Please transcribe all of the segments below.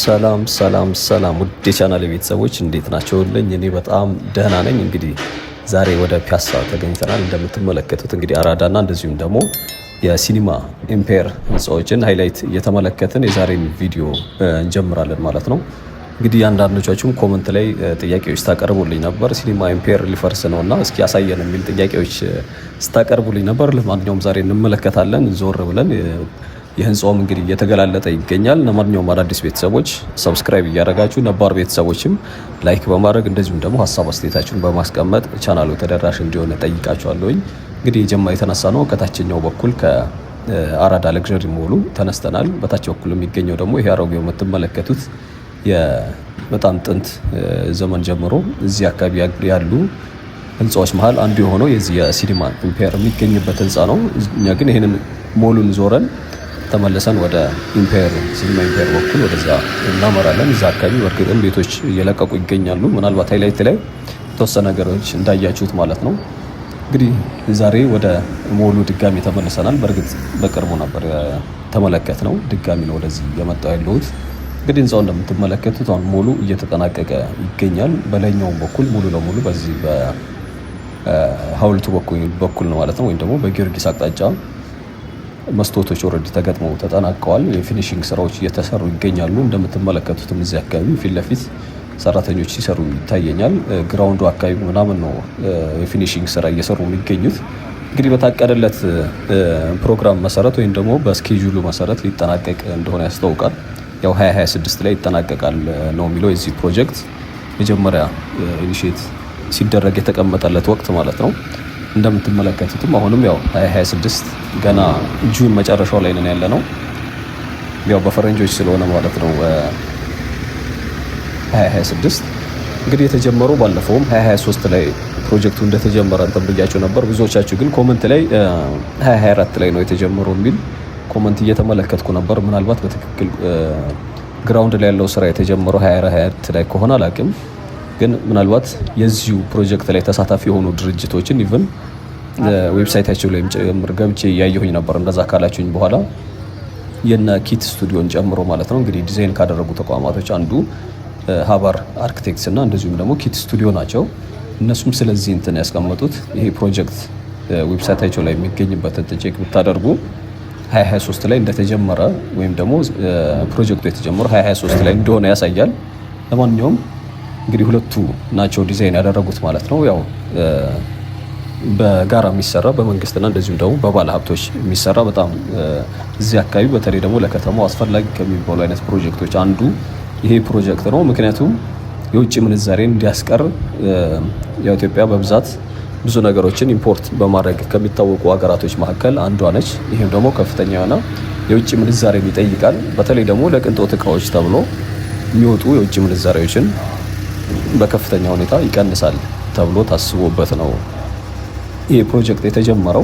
ሰላም ሰላም ሰላም ውድ የቻናሌ ቤተሰቦች እንዴት ናቸውልኝ? እኔ በጣም ደህና ነኝ። እንግዲህ ዛሬ ወደ ፒያሳ ተገኝተናል። እንደምትመለከቱት እንግዲህ አራዳና እንደዚሁም ደግሞ የሲኒማ ኢምፔር ህንፃዎችን ሃይላይት እየተመለከትን የዛሬን ቪዲዮ እንጀምራለን ማለት ነው። እንግዲህ አንዳንዶቻችሁም ኮመንት ላይ ጥያቄዎች ስታቀርቡልኝ ነበር። ሲኒማ ኢምፔር ሊፈርስ ነውና እስኪ ያሳየን የሚል ጥያቄዎች ስታቀርቡልኝ ነበር። ለማንኛውም ዛሬ እንመለከታለን ዞር ብለን። የህንፃውም እንግዲህ እየተገላለጠ ይገኛል። ለማንኛውም አዳዲስ ቤተሰቦች ሰብስክራይብ እያደረጋችሁ ነባር ቤተሰቦችም ላይክ በማድረግ እንደዚሁም ደግሞ ሀሳብ አስተያየታችሁን በማስቀመጥ ቻናሉ ተደራሽ እንዲሆን ጠይቃችኋለሁኝ። እንግዲህ የጀማ የተነሳ ነው ከታችኛው በኩል ከአራዳ ለግዠሪ ሞሉ ተነስተናል። በታች በኩል የሚገኘው ደግሞ ይሄ አሮጌው የምትመለከቱት በጣም ጥንት ዘመን ጀምሮ እዚህ አካባቢ ያሉ ህንፃዎች መሀል አንዱ የሆነው የዚህ የሲኒማ ኢምፔር የሚገኝበት ህንፃ ነው። እኛ ግን ይሄንን ሞሉን ዞረን ተመለሰን ወደ ኢምፔር ሲኒማ ኢምፔር በኩል ወደዛ እናመራለን። እዛ አካባቢ በእርግጥም ቤቶች እየለቀቁ ይገኛሉ። ምናልባት ሃይላይት ላይ የተወሰነ ነገሮች እንዳያችሁት ማለት ነው። እንግዲህ ዛሬ ወደ ሞሉ ድጋሚ ተመልሰናል። በእርግጥ በቅርቡ ነበር ተመለከትነው፣ ድጋሚ ነው ወደዚህ የመጣው ያለሁት። እንግዲህ ህንፃው እንደምትመለከቱት አሁን ሞሉ እየተጠናቀቀ ይገኛል። በላይኛውም በኩል ሙሉ ለሙሉ በዚህ በሐውልቱ በኩል ነው ማለት ነው፣ ወይም ደግሞ በጊዮርጊስ አቅጣጫ መስታወቶች ኦልሬዲ ተገጥመው ተጠናቀዋል። የፊኒሺንግ ስራዎች እየተሰሩ ይገኛሉ። እንደምትመለከቱትም እዚህ አካባቢ ፊት ለፊት ሰራተኞች ሲሰሩ ይታየኛል። ግራውንዱ አካባቢ ምናምን ነው የፊኒሺንግ ስራ እየሰሩ የሚገኙት። እንግዲህ በታቀደለት ፕሮግራም መሰረት ወይም ደግሞ በስኬጁሉ መሰረት ሊጠናቀቅ እንደሆነ ያስታውቃል። ያው 2026 ላይ ይጠናቀቃል ነው የሚለው የዚህ ፕሮጀክት መጀመሪያ ኢኒሼት ሲደረግ የተቀመጠለት ወቅት ማለት ነው። እንደምትመለከቱትም አሁንም ያው 2026 ገና ጁን መጨረሻው ላይ ነን ያለ ነው። ያው በፈረንጆች ስለሆነ ማለት ነው 2026 እንግዲህ የተጀመረው ባለፈውም 2023 ላይ ፕሮጀክቱ እንደተጀመረ እንትን ብያችሁ ነበር። ብዙዎቻችሁ ግን ኮመንት ላይ 2024 ላይ ነው የተጀመረው የሚል ኮመንት እየተመለከትኩ ነበር። ምናልባት በትክክል ግራውንድ ላይ ያለው ስራ የተጀመረው 2024 ላይ ከሆነ አላውቅም። ግን ምናልባት የዚሁ ፕሮጀክት ላይ ተሳታፊ የሆኑ ድርጅቶችን ኢቭን ዌብሳይታቸው ላይ ጭምር ገብቼ እያየሁኝ ነበር። እንደዛ ካላችሁኝ በኋላ የነ ኪት ስቱዲዮን ጨምሮ ማለት ነው እንግዲህ ዲዛይን ካደረጉ ተቋማቶች አንዱ ሀባር አርክቴክትስ እና እንደዚሁም ደግሞ ኪት ስቱዲዮ ናቸው። እነሱም ስለዚህ እንትን ያስቀመጡት ይሄ ፕሮጀክት ዌብሳይታቸው ላይ የሚገኝበትን ቼክ ብታደርጉ 2023 ላይ እንደተጀመረ ወይም ደግሞ ፕሮጀክቱ የተጀመረው 2023 ላይ እንደሆነ ያሳያል። ለማንኛውም እንግዲህ ሁለቱ ናቸው ዲዛይን ያደረጉት ማለት ነው። ያው በጋራ የሚሰራ በመንግስትና እንደዚሁም ደግሞ በባለ ሀብቶች የሚሰራ በጣም እዚህ አካባቢ በተለይ ደግሞ ለከተማው አስፈላጊ ከሚባሉ አይነት ፕሮጀክቶች አንዱ ይሄ ፕሮጀክት ነው። ምክንያቱም የውጭ ምንዛሬን እንዲያስቀር የኢትዮጵያ በብዛት ብዙ ነገሮችን ኢምፖርት በማድረግ ከሚታወቁ ሀገራቶች መካከል አንዷ ነች። ይህም ደግሞ ከፍተኛ የሆነ የውጭ ምንዛሬን ይጠይቃል። በተለይ ደግሞ ለቅንጦት እቃዎች ተብሎ የሚወጡ የውጭ ምንዛሬዎችን በከፍተኛ ሁኔታ ይቀንሳል ተብሎ ታስቦበት ነው ይህ ፕሮጀክት የተጀመረው።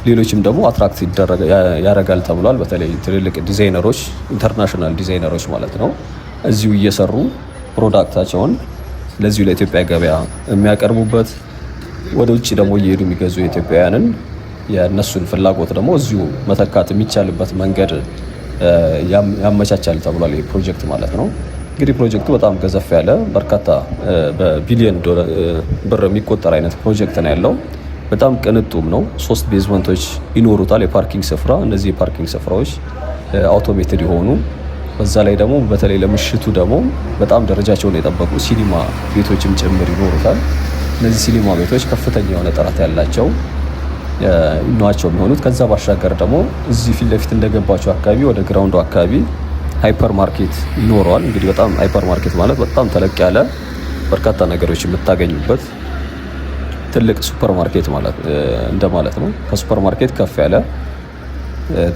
ሌሎችም ደግሞ አትራክት ያደርጋል ተብሏል። በተለይ ትልልቅ ዲዛይነሮች፣ ኢንተርናሽናል ዲዛይነሮች ማለት ነው እዚሁ እየሰሩ ፕሮዳክታቸውን ለዚሁ ለኢትዮጵያ ገበያ የሚያቀርቡበት፣ ወደ ውጭ ደግሞ እየሄዱ የሚገዙ የኢትዮጵያውያንን የእነሱን ፍላጎት ደግሞ እዚሁ መተካት የሚቻልበት መንገድ ያመቻቻል ተብሏል ይህ ፕሮጀክት ማለት ነው። እንግዲህ ፕሮጀክቱ በጣም ገዘፍ ያለ በርካታ በቢሊዮን ብር የሚቆጠር አይነት ፕሮጀክት ነው ያለው። በጣም ቅንጡም ነው። 3 ቤዝመንቶች ይኖሩታል የፓርኪንግ ስፍራ። እነዚህ የፓርኪንግ ስፍራዎች አውቶሜትድ የሆኑ በዛ ላይ ደግሞ በተለይ ለምሽቱ ደግሞ በጣም ደረጃቸውን የጠበቁ ሲኒማ ቤቶችም ጭምር ይኖሩታል። እነዚህ ሲኒማ ቤቶች ከፍተኛ የሆነ ጥራት ያላቸው ናቸው የሚሆኑት። ከዛ ባሻገር ደግሞ እዚህ ፊት ለፊት እንደገባቸው አካባቢ ወደ ግራውንዱ አካባቢ ሃይፐር ማርኬት ይኖረዋል። እንግዲህ በጣም ሃይፐር ማርኬት ማለት በጣም ተለቅ ያለ በርካታ ነገሮች የምታገኙበት ትልቅ ሱፐር ማርኬት ማለት እንደማለት ነው። ከሱፐር ማርኬት ከፍ ያለ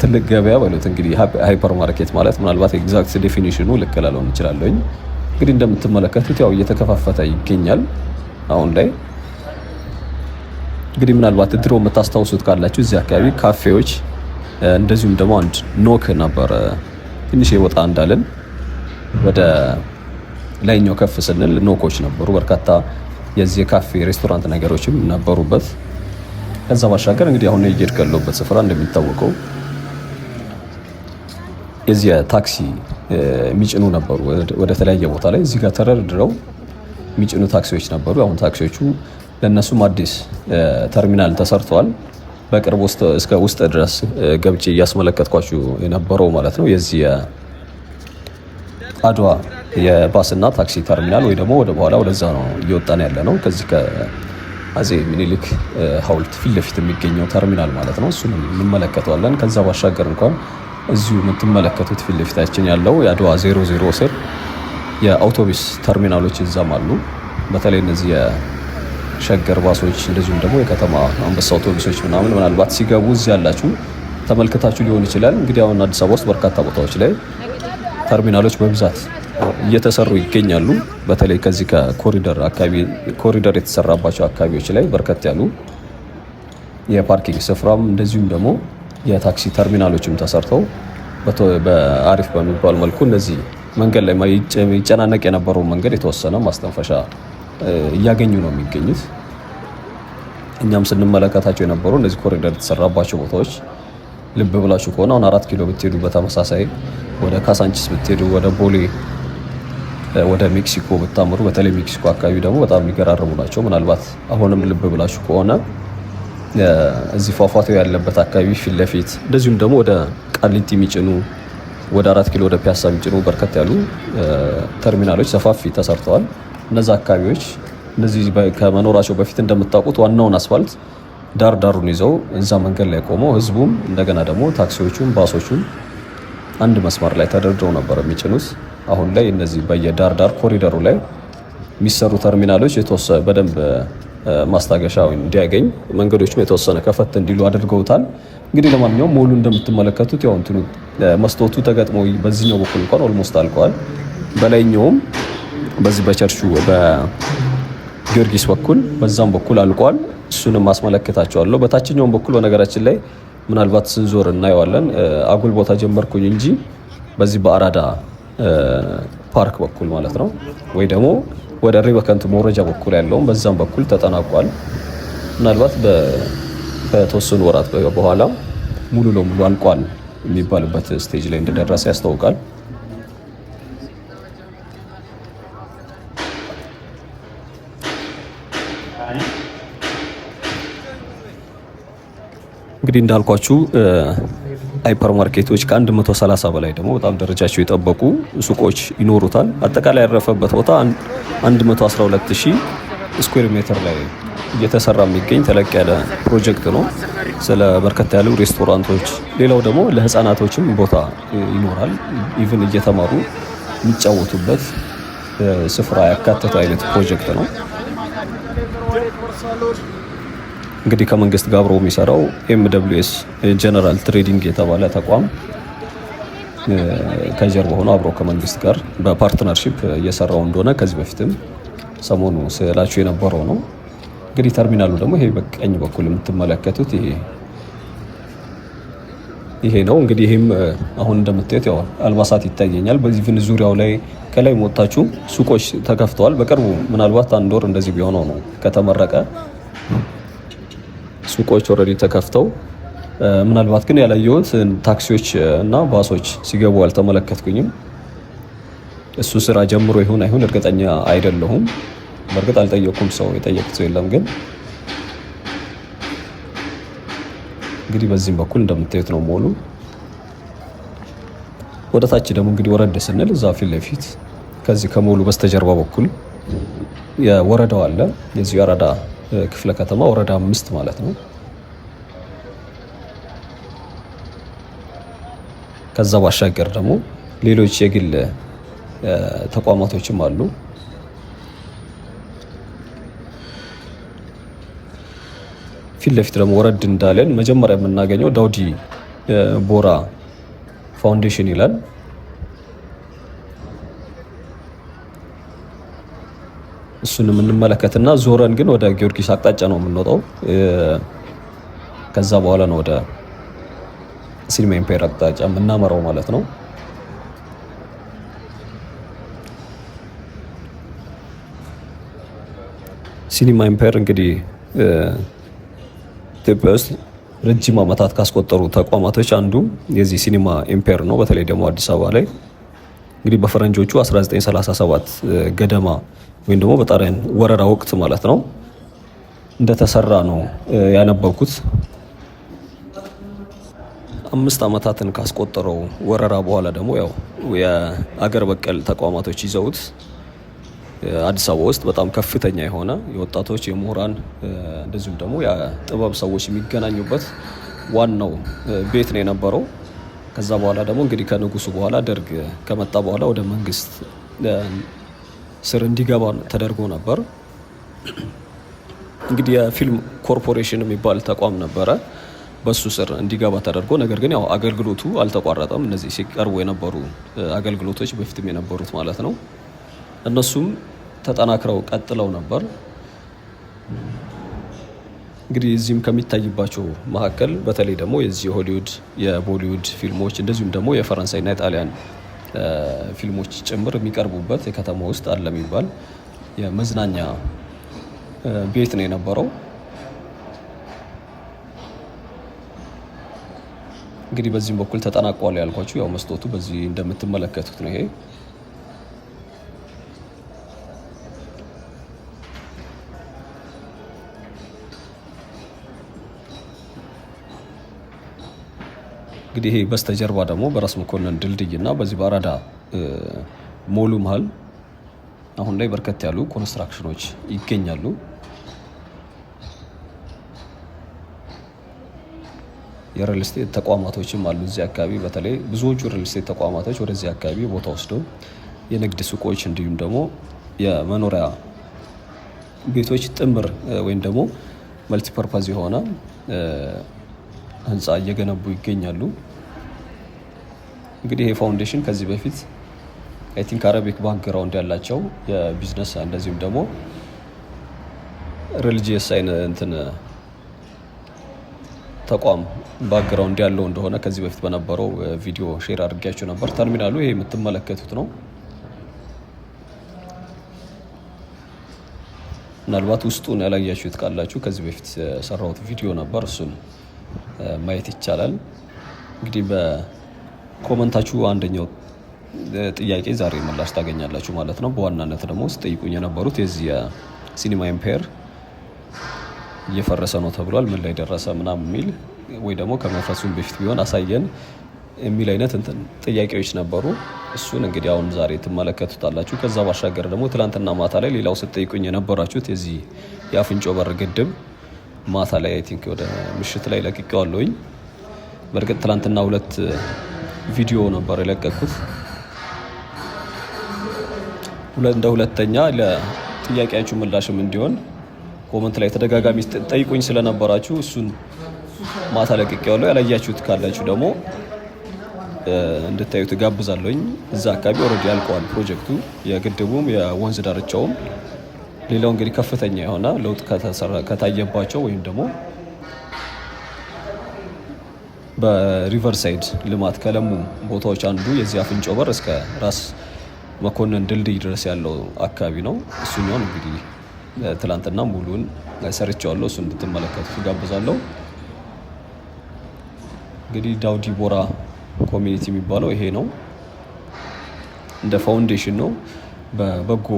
ትልቅ ገበያ በሉት እንግዲህ ሃይፐር ማርኬት ማለት። ምናልባት ኤግዛክት ዴፊኒሽኑ ልክ ላልሆን ይችላለኝ። እንግዲህ እንደምትመለከቱት ያው እየተከፋፈተ ይገኛል አሁን ላይ። እንግዲህ ምናልባት ድሮ የምታስታውሱት ካላችሁ እዚህ አካባቢ ካፌዎች እንደዚሁም ደግሞ አንድ ኖክ ነበር። ትንሽ የወጣ እንዳለን ወደ ላይኛው ከፍ ስንል ኖኮች ነበሩ። በርካታ የዚህ ካፌ ሬስቶራንት ነገሮችም ነበሩበት። ከዛ ባሻገር እንግዲህ አሁን እየሄድኩ ያለሁበት ስፍራ እንደሚታወቀው የዚህ ታክሲ የሚጭኑ ነበሩ ወደ ተለያየ ቦታ ላይ እዚህ ጋር ተደርድረው የሚጭኑ ታክሲዎች ነበሩ። አሁን ታክሲዎቹ ለእነሱም አዲስ ተርሚናል ተሰርተዋል። በቅርብ እስከ ውስጥ ድረስ ገብቼ እያስመለከትኳችሁ የነበረው ማለት ነው የዚህ አድዋ የባስና ታክሲ ተርሚናል ወይ ደግሞ ወደ በኋላ ወደዛ ነው እየወጣን ያለ ነው። ከዚህ ከአፄ ምኒልክ ሐውልት ፊት ለፊት የሚገኘው ተርሚናል ማለት ነው። እሱን እንመለከተዋለን። ከዛ ባሻገር እንኳን እዚሁ የምትመለከቱት ፊት ለፊታችን ያለው የአድዋ 00 ስር የአውቶቡስ ተርሚናሎች እዛም አሉ። በተለይ እነዚህ የሸገር ባሶች እንደዚሁም ደግሞ የከተማ አንበሳ አውቶቡሶች ምናልባት ሲገቡ እዚህ ያላችሁ ተመልክታችሁ ሊሆን ይችላል። እንግዲህ አሁን አዲስ አበባ ውስጥ በርካታ ቦታዎች ላይ ተርሚናሎች በብዛት እየተሰሩ ይገኛሉ። በተለይ ከዚህ ከኮሪደር አካባቢ ኮሪደር የተሰራባቸው አካባቢዎች ላይ በርከት ያሉ የፓርኪንግ ስፍራም እንደዚሁም ደግሞ የታክሲ ተርሚናሎችም ተሰርተው በአሪፍ በሚባል መልኩ እነዚህ መንገድ ላይ ይጨናነቅ የነበረው መንገድ የተወሰነ ማስተንፈሻ እያገኙ ነው የሚገኙት። እኛም ስንመለከታቸው የነበሩ እነዚህ ኮሪደር የተሰራባቸው ቦታዎች ልብ ብላችሁ ከሆነ አሁን 4 ኪሎ ብትሄዱ በተመሳሳይ ወደ ካሳንቺስ ብትሄዱ ወደ ቦሌ ወደ ሜክሲኮ ብታምሩ በተለይ ሜክሲኮ አካባቢ ደግሞ በጣም የሚገራርሙ ናቸው። ምናልባት አሁንም ልብ ብላችሁ ከሆነ እዚህ ፏፏቴው ያለበት አካባቢ ፊት ለፊት እንደዚሁም ደግሞ ወደ ቃሊቲ የሚጭኑ ወደ 4 ኪሎ ወደ ፒያሳ የሚጭኑ በርከት ያሉ ተርሚናሎች ሰፋፊ ተሰርተዋል። እነዛ አካባቢዎች እነዚህ ከመኖራቸው በፊት እንደምታውቁት ዋናውን አስፋልት ዳር ዳሩን ይዘው እዛ መንገድ ላይ ቆመው ህዝቡም እንደገና ደግሞ ታክሲዎቹም ባሶቹም አንድ መስመር ላይ ተደርድረው ነበር የሚጭኑት። አሁን ላይ እነዚህ በየዳር ዳር ኮሪደሩ ላይ የሚሰሩ ተርሚናሎች የተወሰነ በደንብ ማስታገሻ እንዲያገኝ መንገዶችም የተወሰነ ከፈት እንዲሉ አድርገውታል። እንግዲህ ለማንኛውም ሞሉ እንደምትመለከቱት ያው እንትኑ መስታወቱ ተገጥሞ በዚህኛው በኩል እንኳን ኦልሞስት አልቀዋል። በላይኛውም በዚህ በቸርቹ በጊዮርጊስ በኩል በዛም በኩል አልቋል። እሱንም ማስመለከታቸዋለሁ። በታችኛውም በኩል በነገራችን ላይ ምናልባት ስንዞር እናየዋለን። አጉል ቦታ ጀመርኩኝ እንጂ በዚህ በአራዳ ፓርክ በኩል ማለት ነው ወይ ደግሞ ወደ ሪበከንቱ መውረጃ በኩል ያለውም በዛም በኩል ተጠናቋል። ምናልባት ከተወሰኑ ወራት በኋላ ሙሉ ለሙሉ አልቋል የሚባልበት ስቴጅ ላይ እንደደረሰ ያስታውቃል። እንግዲህ እንዳልኳችሁ ሃይፐር ማርኬቶች ከ130 በላይ ደግሞ በጣም ደረጃቸው የጠበቁ ሱቆች ይኖሩታል። አጠቃላይ ያረፈበት ቦታ 112000 ስኩዌር ሜትር ላይ እየተሰራ የሚገኝ ተለቅ ያለ ፕሮጀክት ነው። ስለ በርከት ያሉ ሬስቶራንቶች፣ ሌላው ደግሞ ለህፃናቶችም ቦታ ይኖራል። ኢቭን እየተማሩ የሚጫወቱበት ስፍራ ያካተተ አይነት ፕሮጀክት ነው። እንግዲህ ከመንግስት ጋር አብሮ የሚሰራው MWS ጀነራል ትሬዲንግ የተባለ ተቋም ከጀርባ ሆኖ አብሮ ከመንግስት ጋር በፓርትነርሺፕ እየሰራው እንደሆነ ከዚህ በፊትም ሰሞኑ ስላችሁ የነበረው ነው። እንግዲህ ተርሚናሉ ደግሞ ይሄ በቀኝ በኩል የምትመለከቱት ይሄ ነው። እንግዲህ ይሄም አሁን እንደምታዩት ያው አልባሳት ይታየኛል። በዚህ ፊን ዙሪያው ላይ ከላይ ወጣችሁ ሱቆች ተከፍተዋል። በቅርቡ ምናልባት አንድ ወር እንደዚህ ቢሆነው ነው ከተመረቀ ሱቆች ኦልሬዲ ተከፍተው፣ ምናልባት ግን ያላየሁት ታክሲዎች እና ባሶች ሲገቡ አልተመለከትኩኝም። እሱ ስራ ጀምሮ ይሁን አይሁን እርግጠኛ አይደለሁም። በእርግጥ አልጠየኩም፣ ሰው የጠየቁት ሰው የለም። ግን እንግዲህ በዚህም በኩል እንደምታዩት ነው ሞሉ። ወደ ታች ደግሞ እንግዲህ ወረድ ስንል እዛ ፊት ለፊት ከዚህ ከሞሉ በስተጀርባ በኩል የወረዳው አለ። የዚህ አራዳ ክፍለ ከተማ ወረዳ 5 ማለት ነው። ከዛ ባሻገር ደግሞ ሌሎች የግል ተቋማቶችም አሉ። ፊት ለፊት ደግሞ ወረድ እንዳለን መጀመሪያ የምናገኘው ዳውዲ ቦራ ፋውንዴሽን ይላል። እሱን የምንመለከትና ዞረን ግን ወደ ጊዮርጊስ አቅጣጫ ነው የምንወጣው። ከዛ በኋላ ነው ወደ ሲኒማ ኢምፔር አቅጣጫ የምናመራው ማለት ነው። ሲኒማ ኢምፓየር እንግዲህ ኢትዮጵያ ውስጥ ረጅም ዓመታት ካስቆጠሩ ተቋማቶች አንዱ የዚህ ሲኒማ ኢምፓየር ነው። በተለይ ደግሞ አዲስ አበባ ላይ እንግዲህ በፈረንጆቹ 1937 ገደማ ወይም ደግሞ በጣሊያን ወረራ ወቅት ማለት ነው እንደተሰራ ነው ያነበብኩት። 5 ዓመታትን ካስቆጠረው ወረራ በኋላ ደግሞ ያው የአገር በቀል ተቋማቶች ይዘውት አዲስ አበባ ውስጥ በጣም ከፍተኛ የሆነ የወጣቶች የምሁራን እንደዚሁም ደግሞ የጥበብ ሰዎች የሚገናኙበት ዋናው ቤት ነው የነበረው። ከዛ በኋላ ደግሞ እንግዲህ ከንጉሱ በኋላ ደርግ ከመጣ በኋላ ወደ መንግስት ስር እንዲገባ ተደርጎ ነበር። እንግዲህ የፊልም ኮርፖሬሽን የሚባል ተቋም ነበረ በሱ ስር እንዲገባ ተደርጎ፣ ነገር ግን ያው አገልግሎቱ አልተቋረጠም። እነዚህ ሲቀርቡ የነበሩ አገልግሎቶች በፊትም የነበሩት ማለት ነው እነሱም ተጠናክረው ቀጥለው ነበር። እንግዲህ እዚህም ከሚታይባቸው መካከል በተለይ ደግሞ የዚህ የሆሊውድ የቦሊውድ ፊልሞች እንደዚሁም ደግሞ የፈረንሳይና የጣሊያን ፊልሞች ጭምር የሚቀርቡበት የከተማ ውስጥ አለ የሚባል የመዝናኛ ቤት ነው የነበረው። እንግዲህ በዚህም በኩል ተጠናቋል ያልኳችሁ ያው መስታወቱ በዚህ እንደምትመለከቱት ነው። ይሄ እንግዲህ ይሄ በስተጀርባ ደግሞ በራስ መኮንን ድልድይ እና በዚህ በአራዳ ሞሉ መሀል አሁን ላይ በርከት ያሉ ኮንስትራክሽኖች ይገኛሉ። የሪል ስቴት ተቋማቶችም አሉ እዚህ አካባቢ። በተለይ ብዙዎቹ ሪል ስቴት ተቋማቶች ወደዚህ አካባቢ ቦታ ወስደው የንግድ ሱቆች እንዲሁም ደግሞ የመኖሪያ ቤቶች ጥምር ወይም ደግሞ መልቲፐርፐዝ የሆነ ህንፃ እየገነቡ ይገኛሉ። እንግዲህ ይሄ ፋውንዴሽን ከዚህ በፊት አይ ቲንክ አረቢክ ባክግራውንድ ያላቸው የቢዝነስ እንደዚሁም ደግሞ ሪሊጂየስ እንትን ተቋም ባክግራውንድ ያለው እንደሆነ ከዚህ በፊት በነበረው ቪዲዮ ሼር አድርጌያችሁ ነበር። ተርሚናሉ ይሄ የምትመለከቱት ነው። ምናልባት ውስጡን ያላያችሁት ካላችሁ ከዚህ በፊት የሰራሁት ቪዲዮ ነበር፣ እሱን ማየት ይቻላል። እንግዲህ በኮመንታችሁ አንደኛው ጥያቄ ዛሬ ምላሽ ታገኛላችሁ ማለት ነው። በዋናነት ደግሞ ስጠይቁኝ የነበሩት የዚህ የሲኒማ ኢምፓየር እየፈረሰ ነው ተብሏል፣ ምን ላይ ደረሰ ምናምን የሚል ወይ ደግሞ ከመፍረሱም በፊት ቢሆን አሳየን የሚል አይነት ጥያቄዎች ነበሩ። እሱን እንግዲህ አሁን ዛሬ ትመለከቱታላችሁ። ከዛ ባሻገር ደግሞ ትላንትና ማታ ላይ ሌላው ስጠይቁኝ የነበራችሁት የዚህ የአፍንጮ በር ግድብ ማታ ላይ አይ ቲንክ ወደ ምሽት ላይ ለቅቄዋለሁኝ። በእርግጥ ትላንትና 2 ቪዲዮ ነበር የለቀኩት። እንደ ሁለተኛ ለጥያቄያችሁ ምላሽም እንዲሆን ኮመንት ላይ ተደጋጋሚ ጠይቁኝ ስለነበራችሁ እሱን ማታ ለቅቄዋለሁ። ያላያችሁት ካላችሁ ደግሞ እንድታዩት ጋብዛለሁኝ። እዛ አካባቢ ኦልሬዲ ያልቀዋል ፕሮጀክቱ፣ የግድቡም የወንዝ ዳርቻውም። ሌላው እንግዲህ ከፍተኛ የሆነ ለውጥ ከታየባቸው ወይም ደግሞ በሪቨር ሳይድ ልማት ከለሙ ቦታዎች አንዱ የዚህ አፍንጮ በር እስከ ራስ መኮንን ድልድይ ድረስ ያለው አካባቢ ነው። እሱኛውን እንግዲህ ትላንትና ሙሉን ሰርቼዋለሁ፣ እሱ እንድትመለከቱት ጋብዛለሁ። እንግዲህ ዳውዲ ቦራ ኮሚኒቲ የሚባለው ይሄ ነው። እንደ ፋውንዴሽን ነው። በበጎ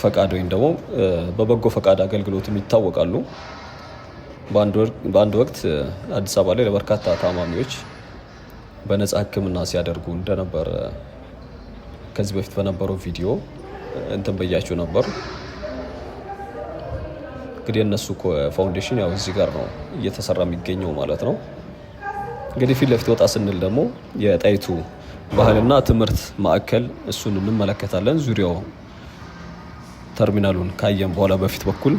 ፈቃድ ወይም ደግሞ በበጎ ፈቃድ አገልግሎትም ይታወቃሉ። በአንድ ወቅት አዲስ አበባ ላይ ለበርካታ ታማሚዎች በነፃ ሕክምና ሲያደርጉ እንደነበር ከዚህ በፊት በነበረው ቪዲዮ እንትን በያችሁ ነበር። እንግዲህ እነሱ ፋውንዴሽን ያው እዚህ ጋር ነው እየተሰራ የሚገኘው ማለት ነው። እንግዲህ ፊት ለፊት ወጣ ስንል ደግሞ የጣይቱ ባህልና ትምህርት ማዕከል እሱን እንመለከታለን። ዙሪያው ተርሚናሉን ካየን በኋላ በፊት በኩል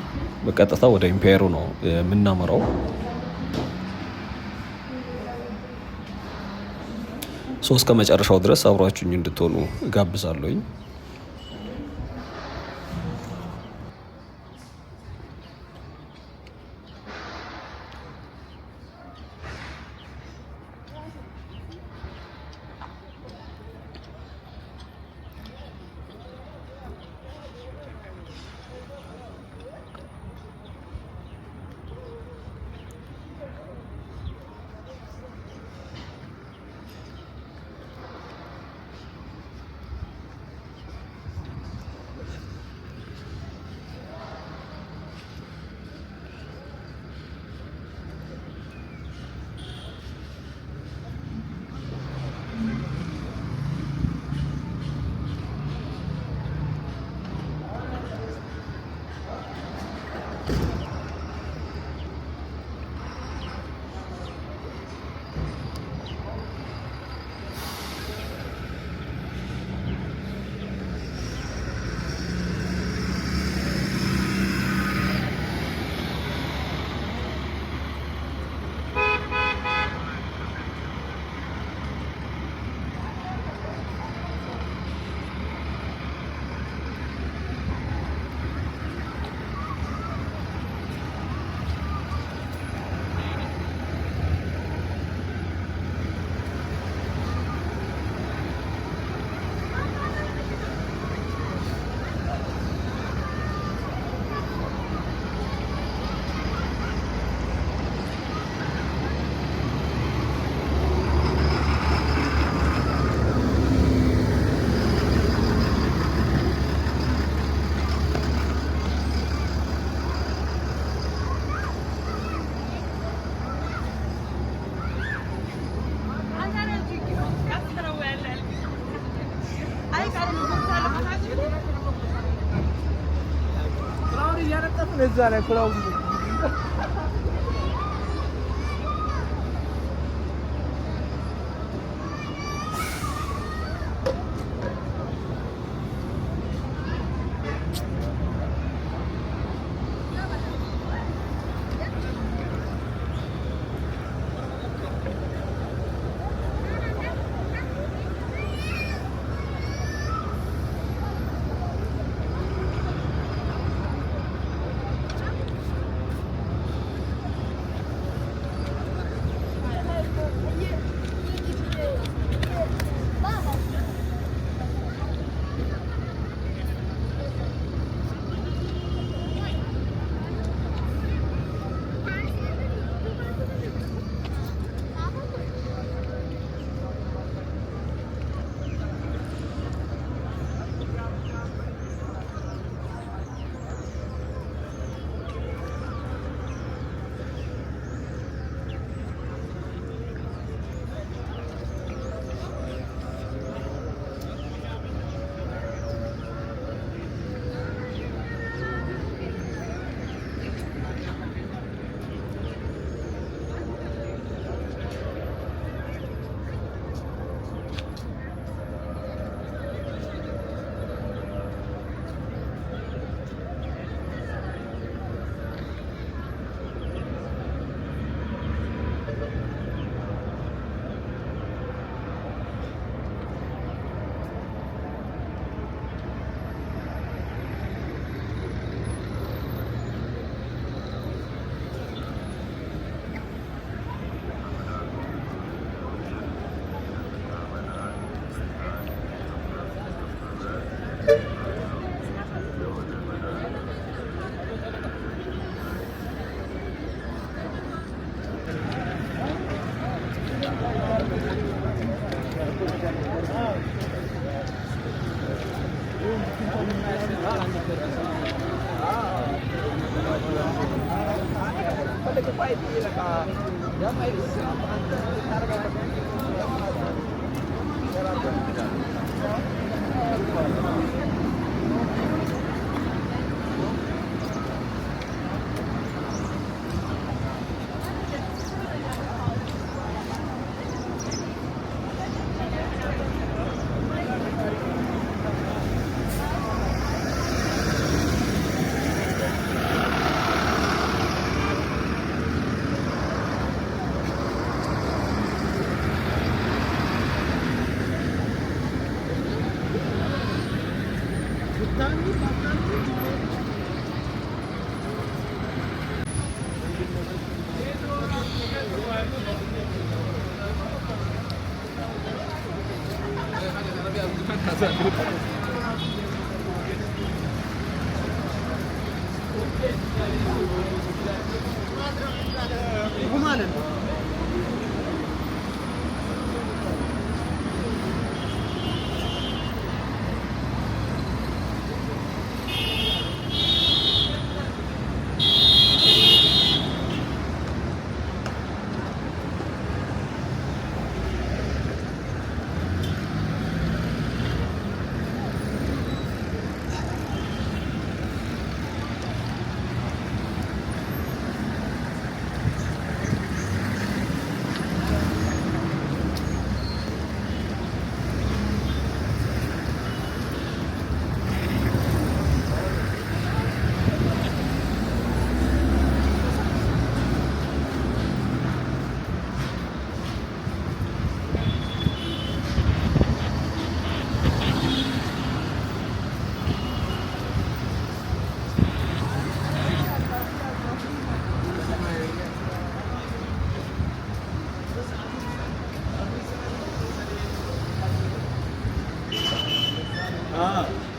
በቀጥታ ወደ ኢምፓየሩ ነው የምናመራው። እስከ መጨረሻው ድረስ አብራችሁኝ እንድትሆኑ እጋብዛለሁኝ። Zare kural.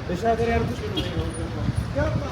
Dışarıda yardım yapma.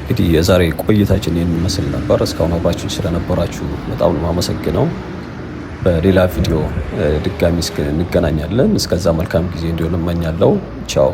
እንግዲህ የዛሬ ቆይታችን ይህን ይመስል ነበር። እስካሁን አብራችሁ ስለነበራችሁ በጣም ነው የማመሰግነው። በሌላ ቪዲዮ ድጋሚ እንገናኛለን። እስከዛ መልካም ጊዜ እንዲሆን እመኛለሁ። ቻው።